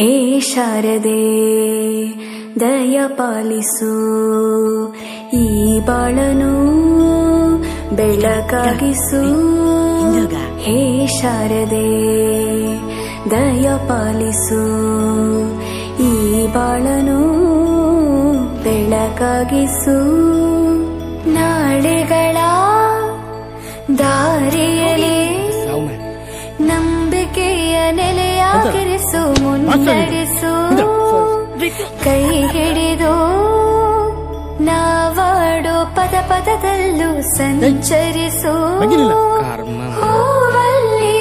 ಹೇ ಶಾರದೆ ದಯ ಪಾಲಿಸು, ಈ ಬಾಳನು ಬೆಳಕಾಗಿಸು. ಹೇ ಶಾರದೆ ದಯ ಪಾಲಿಸು, ಈ ಬಾಳನು ಬೆಳಕಾಗಿಸು. ನಾಳೆಗಳ ದಾರಿಯಲ್ಲಿ ನಂಬಿಕೆಯ ನೆಲೆಯಾಗಿರಿಸು, ಮುನ್ನಡೆಸು. ಕೈ ಹಿಡಿದು ನಾವಾಡೋ ಪದ ಪದದಲ್ಲೂ ಸಂಚರಿಸು. ಹೂವಲ್ಲಿ